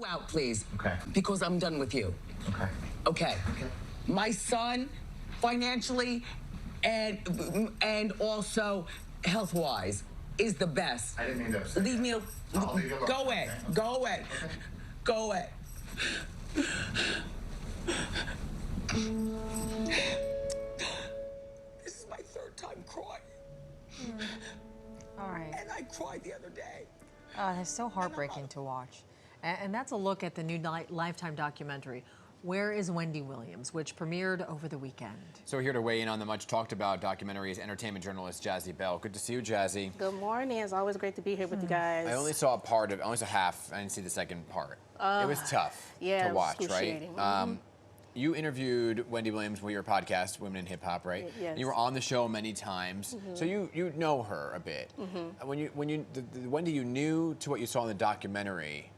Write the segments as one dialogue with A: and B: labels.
A: out, please.
B: Okay.
A: Because I'm done with you.
B: Okay.
A: Okay. My son, financially and also health-wise, is the best.
B: I didn't mean to upset
A: Leave me
B: you. I'll leave you alone.
A: Go away.
B: Okay.
A: Go away.
B: Okay.
A: Go away. This is my third time crying.
C: All right.
A: And I cried the other day.
C: It's so heartbreaking to watch. And that's a look at the new Lifetime documentary, Where is Wendy Williams, which premiered over the weekend. So
D: here to weigh in on the much talked about documentary is entertainment journalist Jazzie Belle. Good to see you, Jazzie.
E: Good morning. It's always great to be here with you guys.
D: I only saw half. I didn't see the second part. It was tough to watch, right? You interviewed Wendy Williams for your podcast, Women in Hip Hop, right?
E: Yes.
D: You were on the show many times, so you know her a bit. When the Wendy you knew to what you saw in the documentary,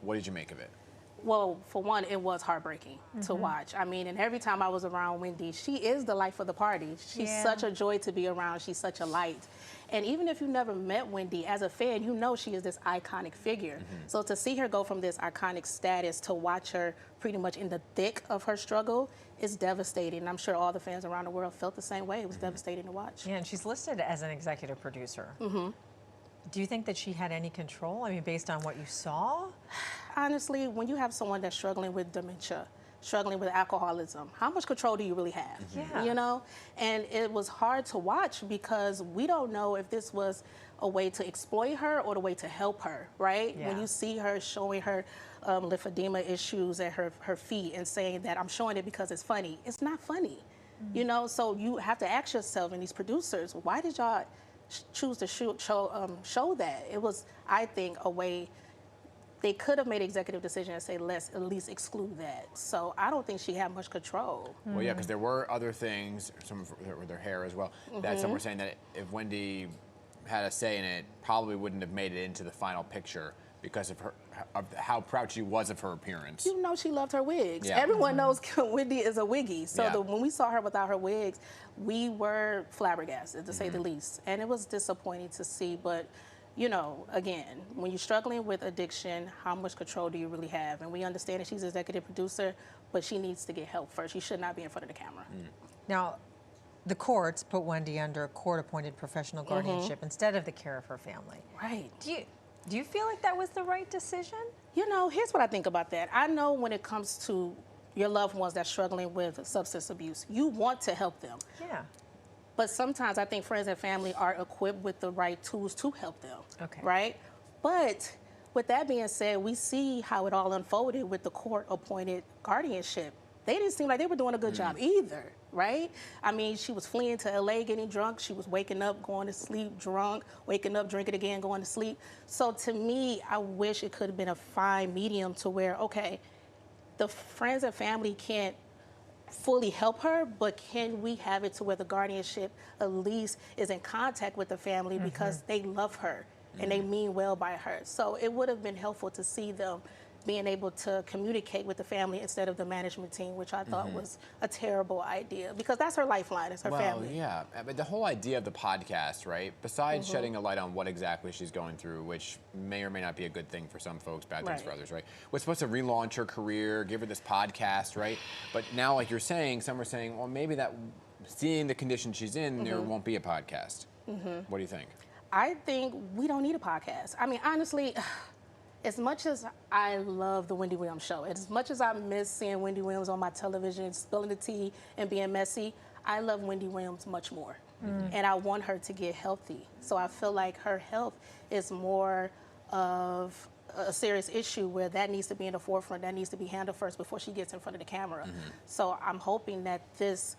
D: what did you make of it?
E: Well, for one, it was heartbreaking to watch. I mean, and every time I was around Wendy, she is the life of the party. She's such a joy to be around. She's such a light. And even if you never met Wendy, as a fan, you know she is this iconic figure. So to see her go from this iconic status to watch her pretty much in the thick of her struggle is devastating. And I'm sure all the fans around the world felt the same way. It was devastating to watch.
C: Yeah, and she's listed as an executive producer. Do you think that she had any control? I mean, based on what you saw?
E: Honestly, when you have someone that's struggling with dementia, struggling with alcoholism, how much control do you really have? You know? And it was hard to watch because we don't know if this was a way to exploit her or the way to help her, right? When you see her showing her lymphedema issues at her feet and saying that I'm showing it because it's funny, it's not funny. You know, so you have to ask yourself, and these producers, why did y'all choose to show that? It was, I think, a way they could have made an executive decision and say, let's at least exclude that. So I don't think she had much control.
D: Well, yeah, because there were other things, some with their hair as well, that some were saying that if Wendy had a say in it, probably wouldn't have made it into the final picture because of how proud she was of her appearance.
E: You know she loved her wigs. Everyone knows Wendy is a wiggy. So when we saw her without her wigs, we were flabbergasted, to say the least. And it was disappointing to see, but you know, again, when you're struggling with addiction, how much control do you really have? And we understand that she's an executive producer, but she needs to get help first. She should not be in front of the camera.
C: Now, the courts put Wendy under court-appointed professional guardianship instead of the care of her family.
E: Right.
C: Do you feel like that was the right decision?
E: You know, here's what I think about that. I know when it comes to your loved ones that's struggling with substance abuse, you want to help them.
C: Yeah.
E: But sometimes I think friends and family are equipped with the right tools to help them, right? But with that being said, we see how it all unfolded with the court-appointed guardianship. They didn't seem like they were doing a good job either, right? I mean, she was fleeing to LA getting drunk. She was waking up, going to sleep drunk, waking up, drinking again, going to sleep. So to me, I wish it could have been a fine medium to where, okay, the friends and family can't fully help her, but can we have it to where the guardianship at least is in contact with the family because they love her and they mean well by her. So it would have been helpful to see them being able to communicate with the family instead of the management team, which I thought was a terrible idea because that's her lifeline, it's her family.
D: Well, yeah, but the whole idea of the podcast, right, besides shedding a light on what exactly she's going through, which may or may not be a good thing for some folks, bad things for others, right, was supposed to relaunch her career, give her this podcast, right? But now, like you're saying, some are saying, well, maybe that, seeing the condition she's in, there won't be a podcast. What do you think?
E: I think we don't need a podcast. I mean, honestly, as much as I love the Wendy Williams show, as much as I miss seeing Wendy Williams on my television, spilling the tea and being messy, I love Wendy Williams much more. And I want her to get healthy. So I feel like her health is more of a serious issue where that needs to be in the forefront, that needs to be handled first before she gets in front of the camera. So I'm hoping that this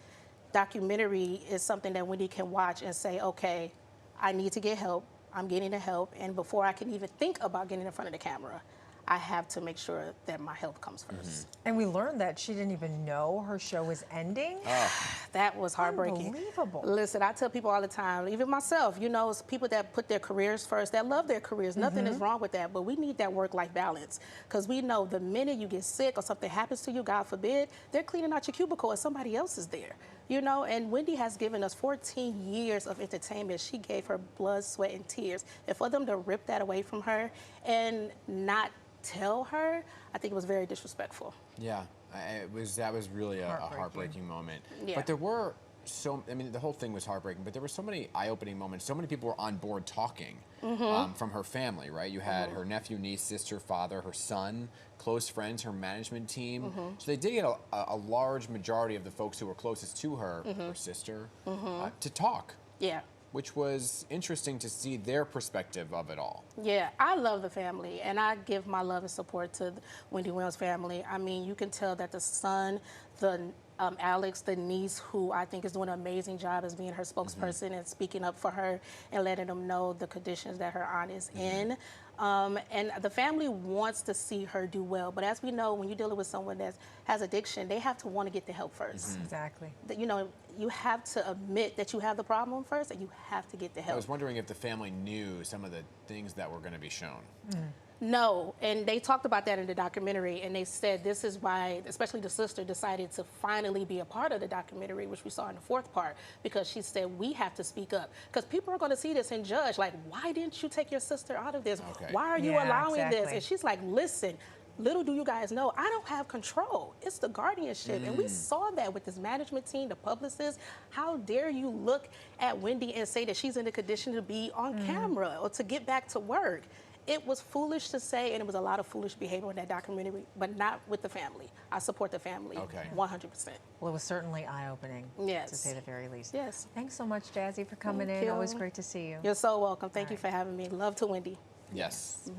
E: documentary is something that Wendy can watch and say, okay, I need to get help. I'm getting the help, and before I can even think about getting in front of the camera, I have to make sure that my health comes first.
C: And we learned that she didn't even know her show was ending.
E: That was heartbreaking.
C: Unbelievable.
E: Listen, I tell people all the time, even myself, you know, it's people that put their careers first, that love their careers. Nothing is wrong with that, but we need that work-life balance because we know the minute you get sick or something happens to you, God forbid, they're cleaning out your cubicle and somebody else is there. You know, and Wendy has given us 14 years of entertainment. She gave her blood, sweat, and tears. And for them to rip that away from her and not tell her, I think it was very disrespectful.
D: Yeah, that was really a heartbreaking moment.
E: Yeah.
D: But there were the whole thing was heartbreaking, but there were so many eye-opening moments. So many people were on board talking from her family, right? You had her nephew, niece, sister, father, her son, close friends, her management team. So they did get a large majority of the folks who were closest to her, her sister, to talk.
E: Yeah.
D: Which was interesting to see their perspective of it all.
E: Yeah, I love the family, and I give my love and support to the Wendy Williams family. I mean, you can tell that the son, Alex, the niece, who I think is doing an amazing job as being her spokesperson and speaking up for her and letting them know the conditions that her aunt is in. And the family wants to see her do well. But as we know, when you're dealing with someone that has addiction, they have to want to get the help first.
C: Exactly.
E: You know, you have to admit that you have the problem first, and you have to get the help.
D: I was wondering if the family knew some of the things that were going to be shown.
E: No, and they talked about that in the documentary, and they said this is why, especially the sister, decided to finally be a part of the documentary, which we saw in the fourth part, because she said, we have to speak up. Because people are going to see this and judge, like, why didn't you take your sister out of this?
D: Okay.
E: Why are you allowing this? And she's like, listen, little do you guys know, I don't have control. It's the guardianship. And we saw that with this management team, the publicists. How dare you look at Wendy and say that she's in the condition to be on camera or to get back to work? It was foolish to say, and it was a lot of foolish behavior in that documentary, but not with the family. I support the family 100%.
C: Well, it was certainly eye-opening, to say the very least.
E: Yes.
C: Thanks so much, Jazzie, for coming in. Always great to see you.
E: You're so welcome. Thank you for having me. Love to Wendy.
D: Yes.